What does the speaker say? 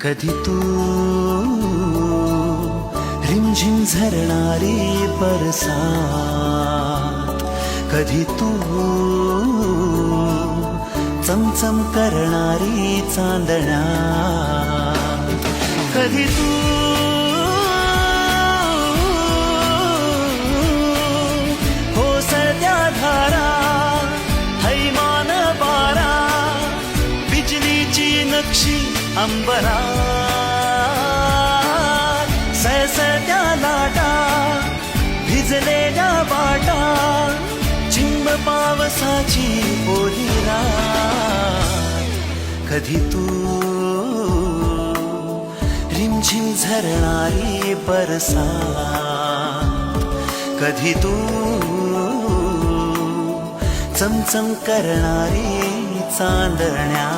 कधी तू रिमझिम झरणारी बरसात, कधी तू चमचम करणारी चांदण्या, कधी तू कोसळत्या धारा, थैमान वारा, बिजलीची नक्षी अंबरात, सळसळत्या लाटा, भिजलेल्या वाटा, चिंब पावसाची ओली रात, कधी तू रिमझिम झरणारी बरसात, कधी तू चमचम करणारी चांदण्या.